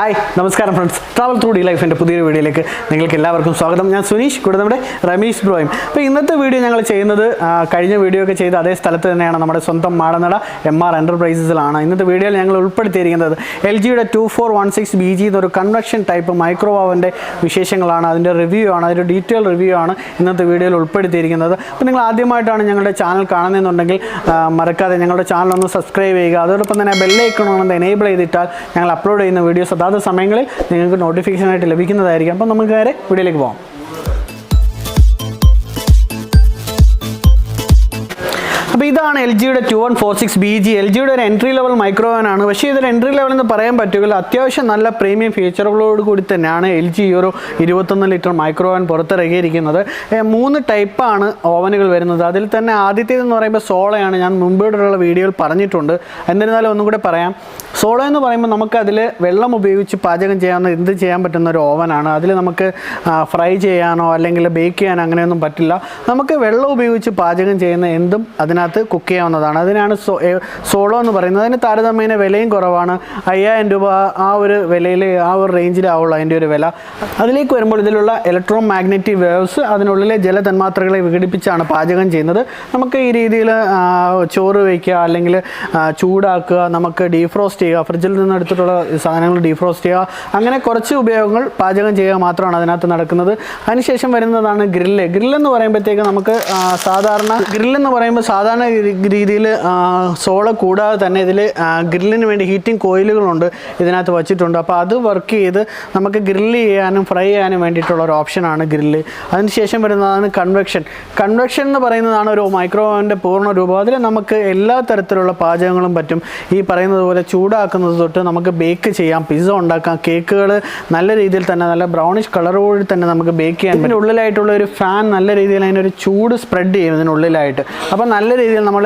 Hi, Namaskaram friends. Travel through D Life in the Pudir video. നിങ്ങൾക്ക് എല്ലാവർക്കും സ്വാഗതം. ഞാൻ സുനീഷ് കൂടെ നമ്മുടെ റമീസ് ബ്രോയും. അപ്പോൾ ഇന്നത്തെ വീഡിയോ ഞങ്ങൾ ചെയ്യുന്നത് കഴിഞ്ഞ വീഡിയോ ഒക്കെ ചെയ്ത അതേ സ്ഥലത്ത് തന്നെയാണ് നമ്മുടെ സ്വന്തം മാടനട MR എന്റർപ്രൈസസിലാണ്. ഇന്നത്തെ വീഡിയോയിൽ ഞങ്ങൾ ഉൾപ്പെടുത്തിയിരിക്കുന്നത് LGയുടെ 2416BG എന്നൊരു കൺവെക്ഷൻ ടൈപ്പ് മൈക്രോ ഓവൻ്റെ വിശേഷങ്ങളാണ്. അതിൻ്റെ റിവ്യൂ ആണ്, അതിൻ്റെ ഡീറ്റെയിൽ റിവ്യൂ ആണ് ഇന്നത്തെ വീഡിയോയിൽ ഉൾപ്പെടുത്തിയിരിക്കുന്നത്. അപ്പോൾ നിങ്ങൾ ആദ്യമായിട്ടാണ് ഞങ്ങളുടെ ചാനൽ കാണുന്നതെന്നുണ്ടെങ്കിൽ മറക്കാതെ ഞങ്ങളുടെ ചാനൽ ഒന്ന് സബ്സ്ക്രൈബ് ചെയ്യുക. അതോടൊപ്പം തന്നെ ബെല്ലൈക്കൺ ഒന്ന് എനേബിൾ ചെയ്തിട്ടാൽ ഞങ്ങൾ അപ്ലോഡ് ചെയ്യുന്ന വീഡിയോസ് അതാത് സമയങ്ങളിൽ നിങ്ങൾക്ക് നോട്ടിഫിക്കേഷനായിട്ട് ലഭിക്കുന്നതായിരിക്കും. അപ്പം നമുക്ക് നേരെ വീഡിയോയിലേക്ക് പോകാം. അപ്പോൾ ഇതാണ് LGയുടെ 2146BG. LGയുടെ ഒരു എൻട്രി ലെവൽ മൈക്രോവേനാണ്. പക്ഷേ ഇതൊരു എൻട്രി ലെവൽ എന്ന് പറയാൻ പറ്റുകയില്ല. അത്യാവശ്യം നല്ല പ്രീമിയം ഫീച്ചറുകളോട് കൂടി തന്നെയാണ് LG ഈ ഒരു 21 ലിറ്റർ മൈക്രോവേൻ പുറത്തിറക്കിയിരിക്കുന്നത്. 3 ടൈപ്പാണ് ഓവനുകൾ വരുന്നത്. അതിൽ തന്നെ ആദ്യത്തേതെന്ന് പറയുമ്പോൾ സോളയാണ്. ഞാൻ മുമ്പോട്ടുള്ള വീഡിയോയിൽ പറഞ്ഞിട്ടുണ്ട്. എന്നിരുന്നാലും ഒന്നും കൂടെ പറയാം. സോളോ എന്ന് പറയുമ്പോൾ നമുക്കതിൽ വെള്ളം ഉപയോഗിച്ച് പാചകം ചെയ്യാവുന്ന എന്ത് ചെയ്യാൻ പറ്റുന്ന ഒരു ഓവനാണ്. അതിൽ നമുക്ക് ഫ്രൈ ചെയ്യാനോ അല്ലെങ്കിൽ ബേക്ക് ചെയ്യാനോ അങ്ങനെയൊന്നും പറ്റില്ല. നമുക്ക് വെള്ളം ഉപയോഗിച്ച് പാചകം ചെയ്യുന്ന എന്തും അതിനകത്ത് കുക്ക് ചെയ്യാവുന്നതാണ്. അതിനാണ് സോളോ എന്ന് പറയുന്നത്. അതിന് താരതമ്യേന വിലയും കുറവാണ്. 5000 രൂപ ആ ഒരു വിലയിൽ ആ ഒരു റേഞ്ചിലാവുള്ളൂ അതിൻ്റെ ഒരു വില. അതിലേക്ക് വരുമ്പോൾ ഇതിലുള്ള ഇലക്ട്രോ മാഗ്നറ്റിക് വേവ്സ് അതിനുള്ളിലെ ജലതന്മാത്രകളെ വിഘടിപ്പിച്ചാണ് പാചകം ചെയ്യുന്നത്. നമുക്ക് ഈ രീതിയിൽ ചോറ് വയ്ക്കുക അല്ലെങ്കിൽ ചൂടാക്കുക, നമുക്ക് ഡീഫ്രോസ്റ്റ് ചെയ്യുക, ഫ്രിഡ്ജിൽ നിന്ന് എടുത്തിട്ടുള്ള സാധനങ്ങൾ ഡീഫ്രോസ്റ്റ് ചെയ്യുക, അങ്ങനെ കുറച്ച് ഉപയോഗങ്ങൾ പാചകം ചെയ്യുക മാത്രമാണ് അതിനകത്ത് നടക്കുന്നത്. അതിനുശേഷം വരുന്നതാണ് ഗ്രില്ല്. ഗ്രില്ലെന്ന് പറയുമ്പോഴത്തേക്ക് നമുക്ക് സാധാരണ രീതിയിൽ സോള കൂടാതെ തന്നെ ഇതിൽ ഗ്രില്ലിന് വേണ്ടി ഹീറ്റിംഗ് കോയിലുകളുണ്ട് ഇതിനകത്ത് വച്ചിട്ടുണ്ട്. അപ്പോൾ അത് വർക്ക് ചെയ്ത് നമുക്ക് ഗ്രില്ല് ചെയ്യാനും ഫ്രൈ ചെയ്യാനും വേണ്ടിയിട്ടുള്ള ഒരു ഓപ്ഷനാണ് ഗ്രില്ല്. അതിനുശേഷം വരുന്നതാണ് കൺവെക്ഷൻ. കൺവെക്ഷൻ എന്ന് പറയുന്നതാണ് ഒരു മൈക്രോവേവിൻ്റെ പൂർണ്ണ രൂപം. അതിൽ നമുക്ക് എല്ലാ തരത്തിലുള്ള പാചകങ്ങളും പറ്റും. ഈ പറയുന്നത് പോലെ ചൂടാക്കുന്നത് തൊട്ട് നമുക്ക് ബേക്ക് ചെയ്യാം, പിസ്സ ഉണ്ടാക്കാം, കേക്കുകൾ നല്ല രീതിയിൽ തന്നെ നല്ല ബ്രൗണിഷ് കളറോട് തന്നെ നമുക്ക് ബേക്ക് ചെയ്യാൻ പറ്റും. ഉള്ളിലായിട്ടുള്ള ഒരു ഫാൻ നല്ല രീതിയിൽ അതിനൊരു ചൂട് സ്പ്രെഡ് ചെയ്യും ഇതിനുള്ളിലായിട്ട്. അപ്പോൾ നല്ല രീതിയിൽ നമ്മൾ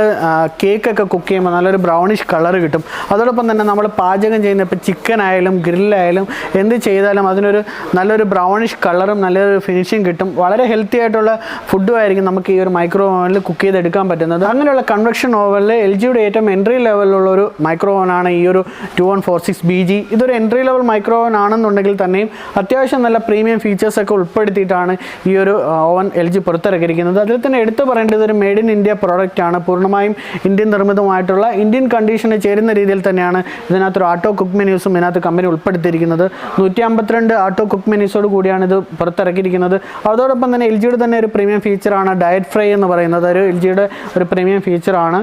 കേക്കൊക്കെ കുക്ക് ചെയ്യുമ്പോൾ നല്ലൊരു ബ്രൗണിഷ് കളർ കിട്ടും. അതോടൊപ്പം തന്നെ നമ്മൾ പാചകം ചെയ്യുന്ന ഇപ്പോൾ ചിക്കൻ ആയാലും ഗ്രില്ലായാലും എന്ത് ചെയ്താലും അതിനൊരു നല്ലൊരു ബ്രൗണിഷ് കളറും നല്ലൊരു ഫിനിഷിങ് കിട്ടും. വളരെ ഹെൽത്തി ആയിട്ടുള്ള ഫുഡും ആയിരിക്കും നമുക്ക് ഈ ഒരു മൈക്രോ ഓവനിൽ കുക്ക് ചെയ്തെടുക്കാൻ പറ്റുന്നത്. അങ്ങനെയുള്ള കൺവെക്ഷൻ ഓവനിൽ LGയുടെ ഏറ്റവും എൻട്രി ലെവലിലുള്ള ഒരു മൈക്രോ ഓവനാണ് ഈ ഒരു 2146BG. ഇതൊരു എൻട്രി ലെവൽ മൈക്രോ ഓവൻ ആണെന്നുണ്ടെങ്കിൽ തന്നെയും അത്യാവശ്യം നല്ല പ്രീമിയം ഫീച്ചേഴ്സൊക്കെ ഉൾപ്പെടുത്തിയിട്ടാണ് ഈ ഒരു ഓവൻ LG പുറത്തിറക്കിയിരിക്കുന്നത്. അതിൽ തന്നെ എടുത്തു പറയേണ്ടത് ഒരു മെയ്ഡ് ഇൻ ഇന്ത്യ പ്രോഡക്റ്റ് ആണ്. പൂർണ്ണമായും ഇന്ത്യൻ നിർമ്മിതമായിട്ടുള്ള ഇന്ത്യൻ കണ്ടീഷന് ചേരുന്ന രീതിയിൽ തന്നെയാണ് ഇതിനകത്തൊരു ഓട്ടോ കുക്ക് മെനൂസും ഇതിനകത്ത് കമ്പനി ഉൾപ്പെടുത്തിയിരിക്കുന്നത്. 152 ഓട്ടോ കുക്ക് മെനൂസോട് കൂടിയാണ് ഇത് പുറത്തിറക്കിയിരിക്കുന്നത്. അതോടൊപ്പം തന്നെ LGയുടെ തന്നെ ഒരു പ്രീമിയം ഫീച്ചറാണ് ഡയറ്റ് ഫ്രൈ എന്ന് പറയുന്നത്. ഒരു LGയുടെ ഒരു പ്രീമിയം ഫീച്ചറാണ്.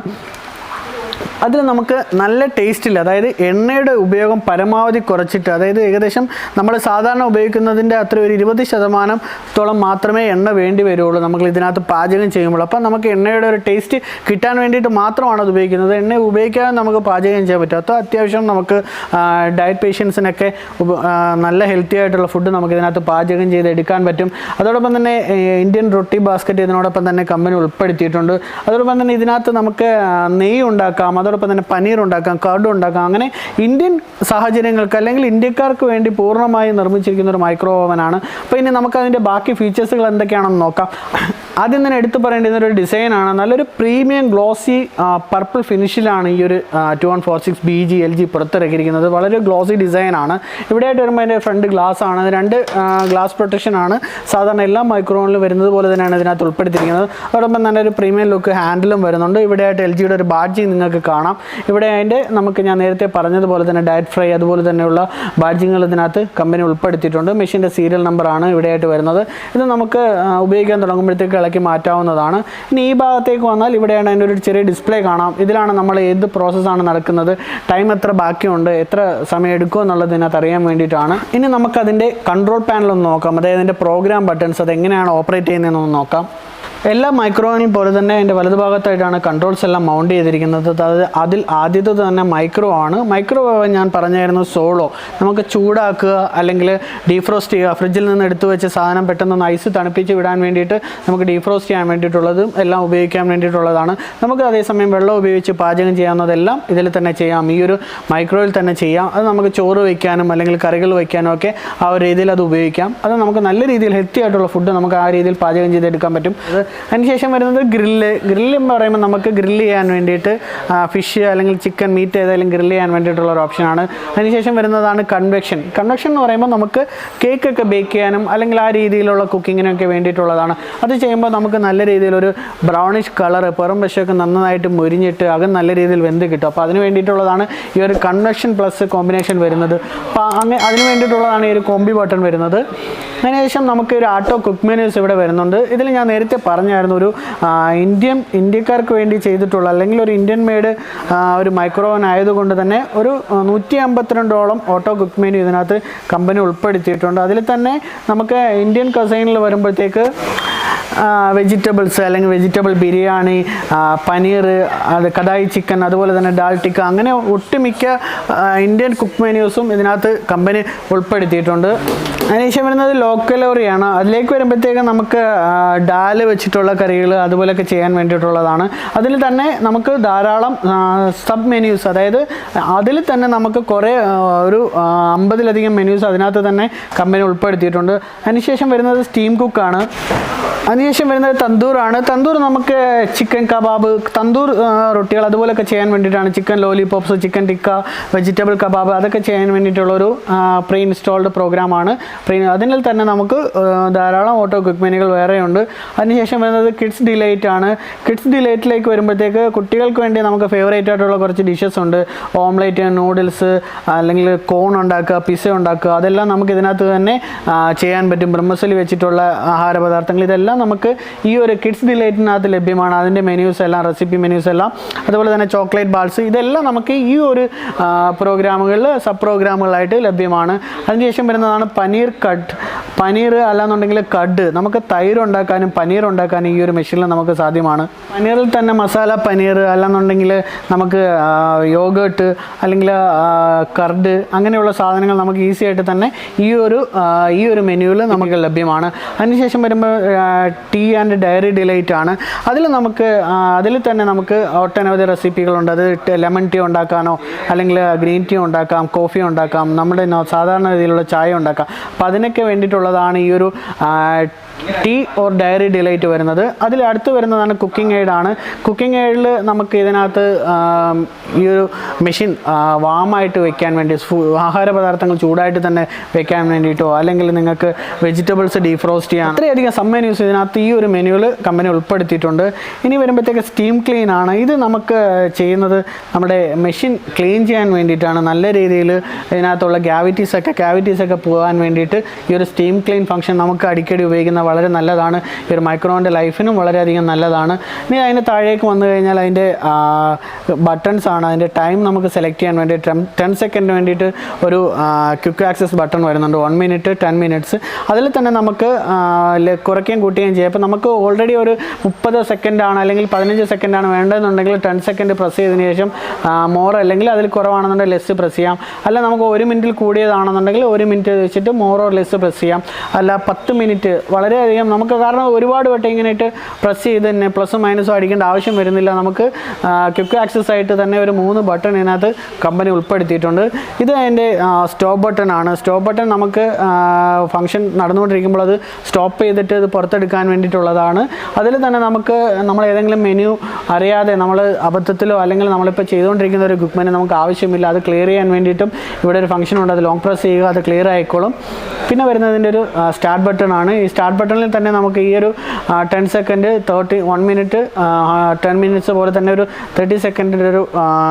അതിൽ നമുക്ക് നല്ല ടേസ്റ്റില്ല, അതായത് എണ്ണയുടെ ഉപയോഗം പരമാവധി കുറച്ചിട്ട്, അതായത് ഏകദേശം നമ്മൾ സാധാരണ ഉപയോഗിക്കുന്നതിൻ്റെ അത്ര ഒരു 20% മാത്രമേ എണ്ണ വേണ്ടി വരുള്ളൂ നമ്മൾ ഇതിനകത്ത് പാചകം ചെയ്യുമ്പോൾ. അപ്പം നമുക്ക് എണ്ണയുടെ ഒരു ടേസ്റ്റ് കിട്ടാൻ വേണ്ടിയിട്ട് മാത്രമാണ് അത് ഉപയോഗിക്കുന്നത്. എണ്ണ ഉപയോഗിക്കാതെ നമുക്ക് പാചകം ചെയ്യാൻ പറ്റും. അപ്പോൾ അത്യാവശ്യം നമുക്ക് ഡയറ്റ് പേഷ്യൻസിനൊക്കെ നല്ല ഹെൽത്തി ആയിട്ടുള്ള ഫുഡ് നമുക്ക് ഇതിനകത്ത് പാചകം ചെയ്ത് എടുക്കാൻ പറ്റും. അതോടൊപ്പം തന്നെ ഇന്ത്യൻ റൊട്ടി ബാസ്ക്കറ്റ് ഇതിനോടൊപ്പം തന്നെ കമ്പനി ഉൾപ്പെടുത്തിയിട്ടുണ്ട്. അതോടൊപ്പം തന്നെ ഇതിനകത്ത് നമുക്ക് നെയ്യ് ഉണ്ടാക്കാം, അതോടൊപ്പം തന്നെ പനീർ ഉണ്ടാക്കാം, കർഡ് ഉണ്ടാക്കാം. അങ്ങനെ ഇന്ത്യൻ സാഹചര്യങ്ങൾക്ക് അല്ലെങ്കിൽ ഇന്ത്യക്കാർക്ക് വേണ്ടി പൂർണ്ണമായി നിർമ്മിച്ചിരിക്കുന്ന ഒരു മൈക്രോ ഓവനാണ്. അപ്പോൾ ഇനി നമുക്കതിൻ്റെ ബാക്കി ഫീച്ചേഴ്സുകൾ എന്തൊക്കെയാണെന്ന് നോക്കാം. ആദ്യം തന്നെ എടുത്തു പറയേണ്ടുന്ന ഒരു ഡിസൈനാണ്. നല്ലൊരു പ്രീമിയം ഗ്ലോസി പർപ്പിൾ ഫിനിഷിലാണ് ഈ ഒരു 2146BG LG പുറത്തിറക്കിയിരിക്കുന്നത്. വളരെ ഗ്ലോസി ഡിസൈനാണ്. ഇവിടെയായിട്ട് വരുമ്പോൾ അതിൻ്റെ ഫ്രണ്ട് ഗ്ലാസ് ആണ്. 2 ഗ്ലാസ് പ്രൊട്ടക്ഷൻ ആണ് സാധാരണ എല്ലാ മൈക്രോണിലും വരുന്നത് പോലെ തന്നെയാണ് ഇതിനകത്ത് ഉൾപ്പെടുത്തിയിരിക്കുന്നത്. അതോടൊപ്പം തന്നെ ഒരു പ്രീമിയം ലുക്ക് ഹാൻഡിലും വരുന്നുണ്ട്. ഇവിടെയായിട്ട് LGയുടെ ഒരു ബാഡ്ജിങ് നിങ്ങൾക്ക് കാണാം. ഇവിടെ അതിൻ്റെ ഞാൻ നേരത്തെ പറഞ്ഞതുപോലെ തന്നെ ഡയറ്റ് ഫ്രൈ അതുപോലെ തന്നെയുള്ള ബാഡ്ജിങ്ങൾ ഇതിനകത്ത് കമ്പനി ഉൾപ്പെടുത്തിയിട്ടുണ്ട്. മെഷീൻ്റെ സീരിയൽ നമ്പറാണ് ഇവിടെയായിട്ട് വരുന്നത്. ഇത് നമുക്ക് ഉപയോഗിക്കാൻ തുടങ്ങുമ്പോഴത്തേക്ക് ഇളക്കി മാറ്റാവുന്നതാണ്. ഇനി ഈ ഭാഗത്തേക്ക് വന്നാൽ ഇവിടെയാണ് അതിൻ്റെ ഒരു ചെറിയ ഡിസ്പ്ലേ കാണാം. ഇതിലാണ് നമ്മൾ ഏത് പ്രോസസ്സാണ് നടക്കുന്നത്, ടൈം എത്ര ബാക്കിയുണ്ട്, എത്ര സമയം എടുക്കും എന്നുള്ളത് ഇതിനകത്ത് അറിയാൻ വേണ്ടിയിട്ടാണ്. ഇനി നമുക്കതിൻ്റെ കൺട്രോൾ പാനലൊന്ന് നോക്കാം. അതായത് അതിൻ്റെ പ്രോഗ്രാം ബട്ടൺസ് അതെങ്ങനെയാണ് ഓപ്പറേറ്റ് ചെയ്യുന്നതെന്നൊന്ന് നോക്കാം. എല്ലാ മൈക്രോവേനും പോലെ തന്നെ അതിൻ്റെ വലതുഭാഗത്തായിട്ടാണ് കൺട്രോൾസ് എല്ലാം മൗണ്ട് ചെയ്തിരിക്കുന്നത്. അതിൽ ആദ്യത്തെ തന്നെ മൈക്രോ ആണ്. മൈക്രോവേവ് ഞാൻ പറഞ്ഞായിരുന്നു സോളോ. നമുക്ക് ചൂടാക്കുക അല്ലെങ്കിൽ ഡീഫ്രോസ്റ്റ് ചെയ്യുക, ഫ്രിഡ്ജിൽ നിന്ന് എടുത്തു വെച്ച സാധനം പെട്ടെന്ന് ഐസ് തണുപ്പിച്ച് വിടാൻ വേണ്ടിയിട്ട് നമുക്ക് ഡീഫ്രോസ്റ്റ് ചെയ്യാൻ വേണ്ടിയിട്ടുള്ളതും എല്ലാം ഉപയോഗിക്കാൻ വേണ്ടിയിട്ടുള്ളതാണ്. നമുക്ക് അതേസമയം വെള്ളം ഉപയോഗിച്ച് പാചകം ചെയ്യാവുന്നതെല്ലാം ഇതിൽ തന്നെ ചെയ്യാം, ഈ ഒരു മൈക്രോയിൽ തന്നെ ചെയ്യാം. അത് നമുക്ക് ചോറ് വയ്ക്കാനും അല്ലെങ്കിൽ കറികൾ വയ്ക്കാനും ഒക്കെ ആ ഒരു രീതിയിൽ അത് ഉപയോഗിക്കാം. അത് നമുക്ക് നല്ല രീതിയിൽ ഹെൽത്തി ആയിട്ടുള്ള ഫുഡ് നമുക്ക് ആ രീതിയിൽ പാചകം ചെയ്തെടുക്കാൻ പറ്റും. അതിനുശേഷം വരുന്നത് ഗ്രില്ല് എന്ന് പറയുമ്പോൾ നമുക്ക് ഗ്രില്ല് ചെയ്യാൻ വേണ്ടിയിട്ട് ഫിഷ് അല്ലെങ്കിൽ ചിക്കൻ മീറ്റ് ഏതായാലും ഗ്രില്ല് ചെയ്യാൻ വേണ്ടിയിട്ടുള്ള ഒരു ഓപ്ഷനാണ്. അതിനുശേഷം വരുന്നതാണ് കൺവെക്ഷൻ എന്ന് പറയുമ്പോൾ നമുക്ക് കേക്കൊക്കെ ബേക്ക് ചെയ്യാനും അല്ലെങ്കിൽ ആ രീതിയിലുള്ള കുക്കിങ്ങിനൊക്കെ വേണ്ടിയിട്ടുള്ളതാണ്. അത് ചെയ്യുമ്പോൾ നമുക്ക് നല്ല രീതിയിലൊരു ബ്രൗണിഷ് കളർ പുറം വശമൊക്കെ നന്നായിട്ട് മുരിഞ്ഞിട്ട് അകം നല്ല രീതിയിൽ വെന്ത് കിട്ടും. അപ്പോൾ അതിന് വേണ്ടിയിട്ടുള്ളതാണ് ഈ ഒരു കൺവെക്ഷൻ പ്ലസ് കോമ്പിനേഷൻ വരുന്നത്. അപ്പോൾ അതിന് വേണ്ടിയിട്ടുള്ളതാണ് ഈ ഒരു കോംബി ബട്ടൺ വരുന്നത്. അതിനുശേഷം നമുക്ക് ഒരു ആട്ടോ കുക്ക് മെനൂസ് ഇവിടെ വരുന്നുണ്ട്. ഇതിൽ ഞാൻ നേരത്തെ പറഞ്ഞായിരുന്നു ഒരു ഇന്ത്യക്കാർക്ക് വേണ്ടി ചെയ്തിട്ടുള്ള അല്ലെങ്കിൽ ഒരു ഇന്ത്യൻ മെയ്ഡ് ഒരു മൈക്രോവൻ ആയതുകൊണ്ട് തന്നെ ഒരു 152ഓളം ഓട്ടോ കുക്ക് മെനു ഇതിനകത്ത് കമ്പനി ഉൾപ്പെടുത്തിയിട്ടുണ്ട്. അതിൽ തന്നെ നമുക്ക് ഇന്ത്യൻ കസൈനിൽ വരുമ്പോഴത്തേക്ക് വെജിറ്റബിൾസ് അല്ലെങ്കിൽ വെജിറ്റബിൾ ബിരിയാണി, പനീർ, കടായി ചിക്കൻ, അതുപോലെ തന്നെ ഡാൽ ടിക്ക, അങ്ങനെ ഒട്ടുമിക്ക ഇന്ത്യൻ കുക്ക് മെനൂസും ഇതിനകത്ത് കമ്പനി ഉൾപ്പെടുത്തിയിട്ടുണ്ട്. അതിനുശേഷം വരുന്നത് ലോ കലോറിയാണ്. അതിലേക്ക് വരുമ്പോഴത്തേക്ക് നമുക്ക് ഡാല് വെച്ചിട്ടുള്ള കറികൾ അതുപോലെയൊക്കെ ചെയ്യാൻ വേണ്ടിയിട്ടുള്ളതാണ്. അതിൽ തന്നെ നമുക്ക് ധാരാളം സബ് മെനൂസ്, അതായത് അതിൽ തന്നെ നമുക്ക് കുറേ ഒരു 50ലധികം മെനൂസ് അതിനകത്ത് തന്നെ കമ്പനി ഉൾപ്പെടുത്തിയിട്ടുണ്ട്. അതിനുശേഷം വരുന്നത് സ്റ്റീം കുക്കാണ്. അതിനുശേഷം വരുന്നത് തന്തൂറാണ്. തന്തൂർ നമുക്ക് ചിക്കൻ കബാബ്, തന്തൂർ റൊട്ടികൾ അതുപോലെയൊക്കെ ചെയ്യാൻ വേണ്ടിയിട്ടാണ്. Chicken lollipops, chicken tikka, vegetable kebab അതൊക്കെ ചെയ്യാൻ വേണ്ടിയിട്ടുള്ളൊരു പ്രീ ഇൻസ്റ്റാൾഡ് പ്രോഗ്രാമാണ്. അതിൽ തന്നെ നമുക്ക് ധാരാളം ഓട്ടോ കുക്ക് മെനുകൾ വേറെയുണ്ട്. അതിനുശേഷം വരുന്നത് കിഡ്സ് ഡിലൈറ്റ് ആണ്. കിഡ്സ് ഡിലൈറ്റിലേക്ക് വരുമ്പോഴത്തേക്ക് കുട്ടികൾക്ക് വേണ്ടി നമുക്ക് ഫേവറേറ്റ് ആയിട്ടുള്ള കുറച്ച് ഡിഷസ് ഉണ്ട്. ഓംലേറ്റ്, നൂഡിൽസ്, അല്ലെങ്കിൽ കോൺ ഉണ്ടാക്കുക, പിസ്സ ഉണ്ടാക്കുക, അതെല്ലാം നമുക്ക് ഇതിനകത്ത് തന്നെ ചെയ്യാൻ പറ്റും. ബ്രഹ്മസലി വെച്ചിട്ടുള്ള ആഹാര പദാർത്ഥങ്ങൾ ഇതെല്ലാം നമുക്ക് ഈ ഒരു കിഡ്സ് ഡിലൈറ്റിനകത്ത് ലഭ്യമാണ്. അതിൻ്റെ മെനൂസ് എല്ലാം, റെസിപ്പി മെനൂസ് എല്ലാം, അതുപോലെ തന്നെ ചോക്ലേറ്റ് ബാൾസ്, ഇതെല്ലാം നമുക്ക് ഈ ഒരു പ്രോഗ്രാമുകളിൽ സബ് പ്രോഗ്രാമുകളായിട്ട് ലഭ്യമാണ്. അതിനുശേഷം വരുന്നതാണ് പനീർ അല്ലാന്നുണ്ടെങ്കിൽ കഡ്. നമുക്ക് തൈര് ഉണ്ടാക്കാനും പനീർ ഉണ്ടാക്കാനും ഈ ഒരു മെഷീനിൽ നമുക്ക് സാധ്യമാണ്. പനീറിൽ തന്നെ മസാല പനീർ അല്ലാന്നുണ്ടെങ്കിൽ നമുക്ക് യോഗേർട്ട് അല്ലെങ്കിൽ കർഡ് അങ്ങനെയുള്ള സാധനങ്ങൾ നമുക്ക് ഈസി ആയിട്ട് തന്നെ ഈ ഒരു മെനുവിൽ നമുക്ക് ലഭ്യമാണ്. അതിനുശേഷം വരുമ്പോൾ ടീ ആൻഡ് ഡയറി ഡിലൈറ്റ് ആണ്. അതിൽ തന്നെ നമുക്ക് ഒട്ടനവധി റെസിപ്പികളുണ്ട്. അത് ലെമൺ ടീ ഉണ്ടാക്കാനോ അല്ലെങ്കിൽ ഗ്രീൻ ടീ ഉണ്ടാക്കാം, കോഫി ഉണ്ടാക്കാം, നമ്മുടെ സാധാരണ രീതിയിലുള്ള ചായ ഉണ്ടാക്കാം. അപ്പോൾ അതിനൊക്കെ വേണ്ടിയിട്ടുള്ളതാണ് ഈ ഒരു ടീ ഓർ ഡയറി ഡിലൈറ്റ് വരുന്നത്. അതിൽ അടുത്ത് വരുന്നതാണ് കുക്കിംഗ് എയ്ഡ് ആണ്. കുക്കിംഗ് എയ്ഡിൽ നമുക്ക് ഇതിനകത്ത് ഈ ഒരു മെഷീൻ വാമായിട്ട് വെക്കാൻ വേണ്ടി, ആഹാര പദാർത്ഥങ്ങൾ ചൂടായിട്ട് തന്നെ വെക്കാൻ വേണ്ടിയിട്ടോ അല്ലെങ്കിൽ നിങ്ങൾക്ക് വെജിറ്റബിൾസ് ഡീഫ്രോസ്റ്റ് ചെയ്യാൻ, അത്രയധികം സബ് മെനൂസ് ഇതിനകത്ത് ഈ ഒരു മെനുവിൽ കമ്പനി ഉൾപ്പെടുത്തിയിട്ടുണ്ട്. ഇനി വരുമ്പോഴത്തേക്ക് സ്റ്റീം ക്ലീൻ ആണ്. ഇത് നമുക്ക് ചെയ്യുന്നത് നമ്മുടെ മെഷീൻ ക്ലീൻ ചെയ്യാൻ വേണ്ടിയിട്ടാണ്. നല്ല രീതിയിൽ ഇതിനകത്തുള്ള ക്യാവിറ്റീസൊക്കെ പോകാൻ വേണ്ടിയിട്ട് ഈ ഒരു സ്റ്റീം ക്ലീൻ ഫംഗ്ഷൻ നമുക്ക് അടിക്കടി ഉപയോഗിക്കുന്ന വളരെ നല്ലതാണ്. ഈ ഒരു മൈക്രോവൻ്റെ ലൈഫിനും വളരെയധികം നല്ലതാണ്. ഇനി അതിന് താഴേക്ക് വന്നു കഴിഞ്ഞാൽ അതിൻ്റെ ബട്ടൺസ് ആണ്. അതിൻ്റെ ടൈം നമുക്ക് സെലക്ട് ചെയ്യാൻ വേണ്ടി 10 സെക്കൻഡിന് വേണ്ടിയിട്ട് ഒരു ക്വിക്ക് ആക്സസ് ബട്ടൺ വരുന്നുണ്ട്. 1 മിനിറ്റ്, 10 മിനിറ്റ്സ്. അതിൽ തന്നെ നമുക്ക് കുറയ്ക്കുകയും കൂട്ടുകയും ചെയ്യാം. അപ്പോൾ നമുക്ക് ഓൾറെഡി ഒരു 30 സെക്കൻഡാണ് അല്ലെങ്കിൽ 15 സെക്കൻഡാണ് വേണ്ടതെന്നുണ്ടെങ്കിൽ 10 സെക്കൻഡ് പ്രസ് ചെയ്തതിന് ശേഷം മോർ, അല്ലെങ്കിൽ അതിൽ കുറവാണെന്നുണ്ടെങ്കിൽ ലെസ് പ്രസ് ചെയ്യാം. അല്ല നമുക്ക് 1 മിനിറ്റിൽ കൂടിയതാണെന്നുണ്ടെങ്കിൽ 1 മിനിറ്റ് വെച്ചിട്ട് മോർ ഓർ ലെസ് പ്രസ് ചെയ്യാം. അല്ല 10 മിനിറ്റ് വളരെയധികം നമുക്ക്, കാരണം ഒരുപാട് വട്ടം ഇങ്ങനെയിട്ട് പ്രസ് ചെയ്ത് തന്നെ പ്ലസും മൈനസും അടിക്കേണ്ട ആവശ്യം വരുന്നില്ല. നമുക്ക് ക്വിക്ക് ആക്സസ് ആയിട്ട് തന്നെ ഒരു 3 ബട്ടൺ ഇതിനകത്ത് കമ്പനി ഉൾപ്പെടുത്തിയിട്ടുണ്ട്. ഇത് അതിൻ്റെ സ്റ്റോപ്പ് ബട്ടൺ ആണ്. സ്റ്റോപ്പ് ബട്ടൺ നമുക്ക് ഫംഗ്ഷൻ നടന്നുകൊണ്ടിരിക്കുമ്പോൾ അത് സ്റ്റോപ്പ് ചെയ്തിട്ട് ഇത് പുറത്തെടുക്കാൻ വേണ്ടിയിട്ടുള്ളതാണ്. അതിൽ തന്നെ നമ്മൾ ഏതെങ്കിലും മെനു അറിയാതെ നമ്മൾ അബദ്ധത്തിലോ അല്ലെങ്കിൽ നമ്മളിപ്പോൾ ചെയ്തുകൊണ്ടിരിക്കുന്ന ഒരു കുക്ക് മെനു നമുക്ക് ആവശ്യമില്ല, അത് ക്ലിയർ ചെയ്യാൻ വേണ്ടിയിട്ടും ഇവിടെ ഒരു ഫംഗ്ഷൻ ഉണ്ട്. അത് ലോങ് പ്രസ് ചെയ്യുക, അത് ക്ലിയർ ആയിക്കോളും. പിന്നെ വരുന്നതിൻ്റെ ഒരു സ്റ്റാർട്ട് ബട്ടൺ ആണ്. ഈ സ്റ്റാർട്ട് ബട്ടണിൽ തന്നെ നമുക്ക് ഈ ഒരു 10 സെക്കൻഡ്, 1 മിനിറ്റ്, 10 മിനിറ്റ്സ് പോലെ തന്നെ ഒരു 30 സെക്കൻഡിൻ്റെ ഒരു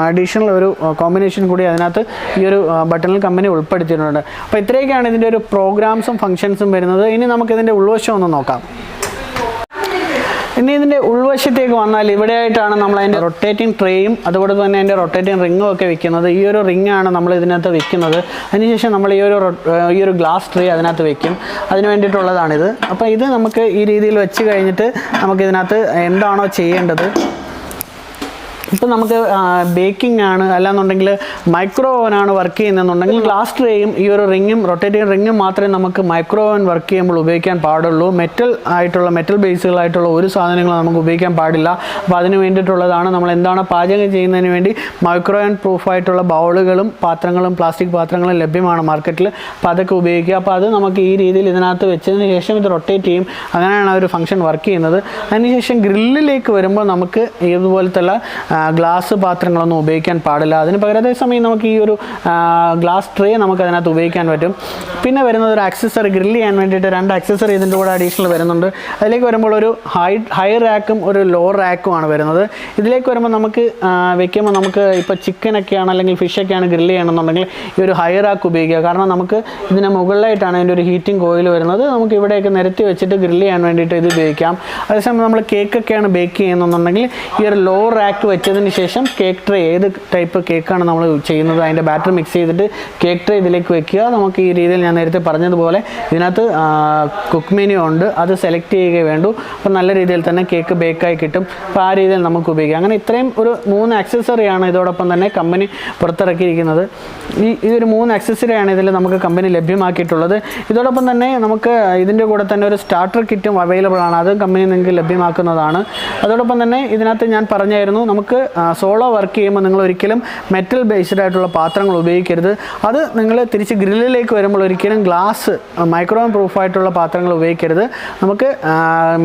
അഡീഷണൽ ഒരു കോമ്പിനേഷൻ കൂടി അതിനകത്ത് ഈ ഒരു ബട്ടണിൽ കമ്പനി ഉൾപ്പെടുത്തിയിട്ടുണ്ട്. അപ്പോൾ ഇത്രയൊക്കെയാണ് ഇതിൻ്റെ ഒരു പ്രോഗ്രാംസും ഫംഗ്ഷൻസും വരുന്നത്. ഇനി നമുക്കിതിൻ്റെ ഉൾവശം ഒന്ന് നോക്കാം. ഇനി ഇതിൻ്റെ ഉൾവശത്തേക്ക് വന്നാൽ ഇവിടെയായിട്ടാണ് നമ്മൾ അതിൻ്റെ റൊട്ടേറ്റിംഗ് ട്രേയും അതുപോലെ തന്നെ അതിൻ്റെ റൊട്ടേറ്റിംഗ് റിങ്ങും ഒക്കെ വെക്കുന്നത്. ഈ ഒരു റിങ്ങാണ് നമ്മൾ ഇതിനകത്ത് വെക്കുന്നത്. അതിനുശേഷം നമ്മൾ ഈ ഒരു ഗ്ലാസ് ട്രേ അതിനകത്ത് വെക്കും. അതിന് വേണ്ടിയിട്ടുള്ളതാണിത്. അപ്പോൾ ഇത് നമുക്ക് ഈ രീതിയിൽ വെച്ച് കഴിഞ്ഞിട്ട് നമുക്കിതിനകത്ത് എന്താണോ ചെയ്യേണ്ടത് ഇപ്പോൾ നമുക്ക് ബേക്കിംഗ് ആണ് അല്ലാന്നുണ്ടെങ്കിൽ മൈക്രോ ഓവനാണ് വർക്ക് ചെയ്യുന്നതെന്നുണ്ടെങ്കിൽ ഗ്ലാസ് ട്രേയും ഈ ഒരു റിങ്ങും റൊട്ടേറ്റിംഗ് റിങ്ങും മാത്രമേ നമുക്ക് മൈക്രോ ഓവൻ വർക്ക് ചെയ്യുമ്പോൾ ഉപയോഗിക്കാൻ പാടുള്ളൂ. മെറ്റൽ ബേസുകളായിട്ടുള്ള ഒരു സാധനങ്ങൾ നമുക്ക് ഉപയോഗിക്കാൻ പാടില്ല. അപ്പോൾ അതിന് വേണ്ടിയിട്ടുള്ളതാണ് നമ്മൾ എന്താണ് പാചകം ചെയ്യുന്നതിന് വേണ്ടി മൈക്രോ ഓവൻ പ്രൂഫായിട്ടുള്ള ബൗളുകളും പാത്രങ്ങളും പ്ലാസ്റ്റിക് പാത്രങ്ങളും ലഭ്യമാണ് മാർക്കറ്റിൽ. അപ്പോൾ അതൊക്കെ ഉപയോഗിക്കുക. അപ്പോൾ അത് നമുക്ക് ഈ രീതിയിൽ ഇതിനകത്ത് വെച്ചതിന് ശേഷം ഇത് റൊട്ടേറ്റ് ചെയ്യും. അങ്ങനെയാണ് ആ ഒരു ഫംഗ്ഷൻ വർക്ക് ചെയ്യുന്നത്. അതിനുശേഷം ഗ്രില്ലിലേക്ക് വരുമ്പോൾ നമുക്ക് ഇതുപോലത്തെ ഗ്ലാസ് പാത്രങ്ങളൊന്നും ഉപയോഗിക്കാൻ പാടില്ല. അതിന് പകരം അതേസമയം നമുക്ക് ഈ ഒരു ഗ്ലാസ് ട്രേ നമുക്ക് അതിനകത്ത് ഉപയോഗിക്കാൻ പറ്റും. പിന്നെ വരുന്നത് ഒരു ആക്സസറി, ഗ്രില്ല് ചെയ്യാൻ വേണ്ടിയിട്ട് 2 ആക്സസറി ഇതിൻ്റെ കൂടെ അഡീഷണൽ വരുന്നുണ്ട്. അതിലേക്ക് വരുമ്പോൾ ഒരു ഹൈ റാക്കും ഒരു ലോ റാക്കുമാണ് വരുന്നത്. ഇതിലേക്ക് വരുമ്പോൾ നമുക്ക് വെക്കുമ്പോൾ നമുക്ക് ഇപ്പോൾ ചിക്കനൊക്കെയാണ് അല്ലെങ്കിൽ ഫിഷൊക്കെയാണ് ഗ്രില്ല് ചെയ്യണമെന്നുണ്ടെങ്കിൽ ഈ ഒരു ഹൈ റാക്ക് ഉപയോഗിക്കുക. കാരണം നമുക്ക് ഇതിന് മുകളിലായിട്ടാണ് അതിൻ്റെ ഒരു ഹീറ്റിംഗ് കോയിൽ വരുന്നത്. നമുക്ക് ഇവിടെയൊക്കെ നിരത്തി വെച്ചിട്ട് ഗ്രില്ല് ചെയ്യാൻ വേണ്ടിയിട്ട് ഇത് ഉപയോഗിക്കാം. അതേസമയം നമ്മൾ കേക്കൊക്കെയാണ് ബേക്ക് ചെയ്യുന്നതെന്നുണ്ടെങ്കിൽ ഈ ഒരു ലോ റാക്ക് വെച്ചതിന് ശേഷം കേക്ക് ട്രേ, ഏത് ടൈപ്പ് കേക്കാണ് നമ്മൾ ചെയ്യുന്നത് അതിൻ്റെ ബാറ്റർ മിക്സ് ചെയ്തിട്ട് കേക്ക് ട്രേ ഇതിലേക്ക് വെക്കുക. നമുക്ക് ഈ രീതിയിൽ ഞാൻ നേരത്തെ പറഞ്ഞതുപോലെ ഇതിനകത്ത് കുക്ക് മെനു ഉണ്ട്, അത് സെലക്ട് ചെയ്യുകയേ വേണ്ടൂ. അപ്പോൾ നല്ല രീതിയിൽ തന്നെ കേക്ക് ബേക്കായി കിട്ടും. അപ്പോൾ ആ രീതിയിൽ നമുക്ക് ഉപയോഗിക്കാം. അങ്ങനെ ഇത്രയും ഒരു 3 ആക്സസറിയാണ് ഇതോടൊപ്പം തന്നെ കമ്പനി പുറത്തിറക്കിയിരിക്കുന്നത്. ഈ ഒരു 3 ആക്സസറിയാണ് ഇതിൽ നമുക്ക് കമ്പനി ലഭ്യമാക്കിയിട്ടുള്ളത്. ഇതോടൊപ്പം തന്നെ നമുക്ക് ഇതിൻ്റെ കൂടെ തന്നെ ഒരു സ്റ്റാർട്ടർ കിറ്റും അവൈലബിൾ ആണ്. അത് കമ്പനി നിങ്ങൾക്ക് ലഭ്യമാക്കുന്നതാണ്. അതോടൊപ്പം തന്നെ ഇതിനകത്ത് ഞാൻ പറഞ്ഞായിരുന്നു, നമുക്ക് സോളോ വർക്ക് ചെയ്യുമ്പോൾ നിങ്ങൾ ഒരിക്കലും മെറ്റൽ ബേസ്ഡ് ആയിട്ടുള്ള പാത്രങ്ങൾ ഉപയോഗിക്കരുത്. അത് നിങ്ങൾ തിരിച്ച് ഗ്രില്ലിലേക്ക് വരുമ്പോൾ ഒരിക്കലും ഗ്ലാസ് മൈക്രോവേവ് പ്രൂഫായിട്ടുള്ള പാത്രങ്ങൾ ഉപയോഗിക്കരുത്. നമുക്ക്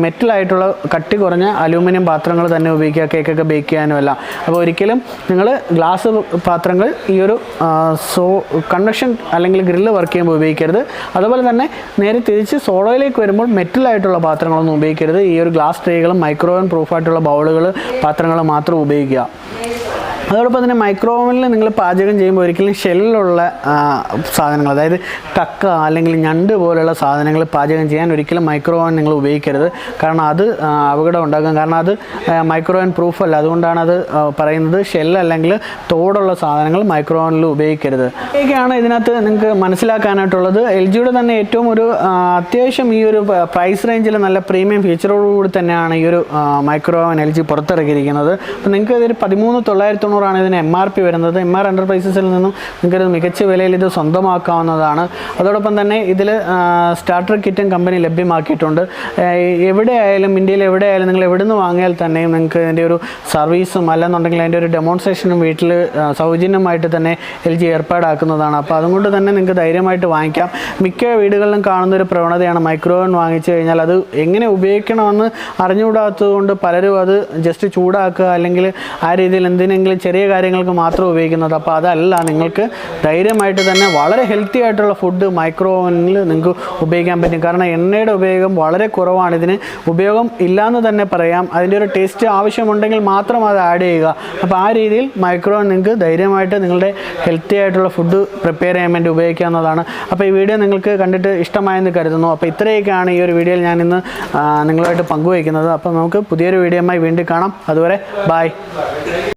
മെറ്റലായിട്ടുള്ള കട്ടി കുറഞ്ഞ അലൂമിനിയം പാത്രങ്ങൾ തന്നെ ഉപയോഗിക്കുക, കേക്കൊക്കെ ബേക്ക് ചെയ്യാനുമല്ല. അപ്പോൾ ഒരിക്കലും നിങ്ങൾ ഗ്ലാസ് പാത്രങ്ങൾ ഈ ഒരു കൺവെക്ഷൻ അല്ലെങ്കിൽ ഗ്രില്ല് വർക്ക് ചെയ്യുമ്പോൾ ഉപയോഗിക്കരുത്. അതുപോലെ തന്നെ നേരെ തിരിച്ച് സോളോയിലേക്ക് വരുമ്പോൾ മെറ്റലായിട്ടുള്ള പാത്രങ്ങളൊന്നും ഉപയോഗിക്കരുത്. ഈ ഒരു ഗ്ലാസ് ട്രേകളും മൈക്രോവേവ് പ്രൂഫായിട്ടുള്ള ബൗളുകൾ പാത്രങ്ങൾ മാത്രം ഉപയോഗിക്കുക. അതോടൊപ്പം തന്നെ മൈക്രോ ഓവനിൽ നിങ്ങൾ പാചകം ചെയ്യുമ്പോൾ ഒരിക്കലും ഷെല്ലുള്ള സാധനങ്ങൾ, അതായത് കക്ക അല്ലെങ്കിൽ ഞണ്ട് പോലുള്ള സാധനങ്ങൾ പാചകം ചെയ്യാൻ ഒരിക്കലും മൈക്രോ ഓവൻ നിങ്ങൾ ഉപയോഗിക്കരുത്. കാരണം അത് അപകടം ഉണ്ടാകും. കാരണം അത് മൈക്രോ ഓവൻ പ്രൂഫ് അല്ല. അതുകൊണ്ടാണ് അത് പറയുന്നത് ഷെല്ല് അല്ലെങ്കിൽ തോടുള്ള സാധനങ്ങൾ മൈക്രോ ഓവനിൽ ഉപയോഗിക്കരുത്. ഇതൊക്കെയാണ് ഇതിനകത്ത് നിങ്ങൾക്ക് മനസ്സിലാക്കാനായിട്ടുള്ളത്. എൽ ജിയുടെ തന്നെ ഏറ്റവും ഒരു അത്യാവശ്യം ഈ ഒരു പ്രൈസ് റേഞ്ചിൽ നല്ല പ്രീമിയം ഫീച്ചറോടുകൂടി തന്നെയാണ് ഈ ഒരു മൈക്രോ ഓവൻ എൽ ജി പുറത്തിറക്കിയിരിക്കുന്നത്. അപ്പോൾ നിങ്ങൾക്ക് ഇതൊരു 13,990 ആണ് ഇതിന് MRP വരുന്നത്. MR എൻ്റർപ്രൈസസിൽ നിന്നും നിങ്ങൾക്കൊരു മികച്ച വിലയിൽ ഇത് സ്വന്തമാക്കാവുന്നതാണ്. അതോടൊപ്പം തന്നെ ഇതിൽ സ്റ്റാർട്ടർ കിറ്റും കമ്പനി ലഭ്യമാക്കിയിട്ടുണ്ട്. എവിടെയായാലും ഇന്ത്യയിൽ എവിടെയായാലും നിങ്ങൾ എവിടെ നിന്ന് വാങ്ങിയാൽ തന്നെയും നിങ്ങൾക്ക് ഇതിൻ്റെ ഒരു സർവീസും അല്ലെന്നുണ്ടെങ്കിൽ അതിൻ്റെ ഒരു ഡെമോൺസ്ട്രേഷനും വീട്ടിൽ സൗജന്യമായിട്ട് തന്നെ LG ഏർപ്പാടാക്കുന്നതാണ്. അപ്പോൾ അതുകൊണ്ട് തന്നെ നിങ്ങൾക്ക് ധൈര്യമായിട്ട് വാങ്ങിക്കാം. മിക്ക വീടുകളിലും കാണുന്നൊരു പ്രവണതയാണ് മൈക്രോ ഓവൻ വാങ്ങിച്ചു കഴിഞ്ഞാൽ അത് എങ്ങനെ ഉപയോഗിക്കണമെന്ന് അറിഞ്ഞുകൂടാത്തത് കൊണ്ട് പലരും അത് ജസ്റ്റ് ചൂടാക്കുക അല്ലെങ്കിൽ ആ രീതിയിൽ എന്തിനെങ്കിലും ചെറിയ കാര്യങ്ങൾക്ക് മാത്രം ഉപയോഗിക്കുന്നത്. അപ്പോൾ അതല്ല, നിങ്ങൾക്ക് ധൈര്യമായിട്ട് തന്നെ വളരെ ഹെൽത്തി ആയിട്ടുള്ള ഫുഡ് മൈക്രോ ഓവനിൽ നിങ്ങൾക്ക് ഉപയോഗിക്കാൻ പറ്റും. കാരണം എണ്ണയുടെ ഉപയോഗം വളരെ കുറവാണ്. ഇതിന് ഉപയോഗം ഇല്ലയെന്ന് തന്നെ പറയാം. അതിൻ്റെ ഒരു ടേസ്റ്റ് ആവശ്യമുണ്ടെങ്കിൽ മാത്രം അത് ആഡ് ചെയ്യുക. അപ്പോൾ ആ രീതിയിൽ മൈക്രോ ഓവൻ നിങ്ങൾക്ക് ധൈര്യമായിട്ട് നിങ്ങളുടെ ഹെൽത്തി ആയിട്ടുള്ള ഫുഡ് പ്രിപ്പയർ ചെയ്യാൻ വേണ്ടി ഉപയോഗിക്കാവുന്നതാണ്. അപ്പോൾ ഈ വീഡിയോ നിങ്ങൾക്ക് കണ്ടിട്ട് ഇഷ്ടമായെന്ന് കരുതുന്നു. അപ്പോൾ ഇത്രയൊക്കെയാണ് ഈ ഒരു വീഡിയോയിൽ ഞാൻ ഇന്ന് നിങ്ങളുമായിട്ട് പങ്കുവയ്ക്കുന്നത്. അപ്പോൾ നമുക്ക് പുതിയൊരു വീഡിയോയുമായി വീണ്ടും കാണാം. അതുവരെ ബൈ.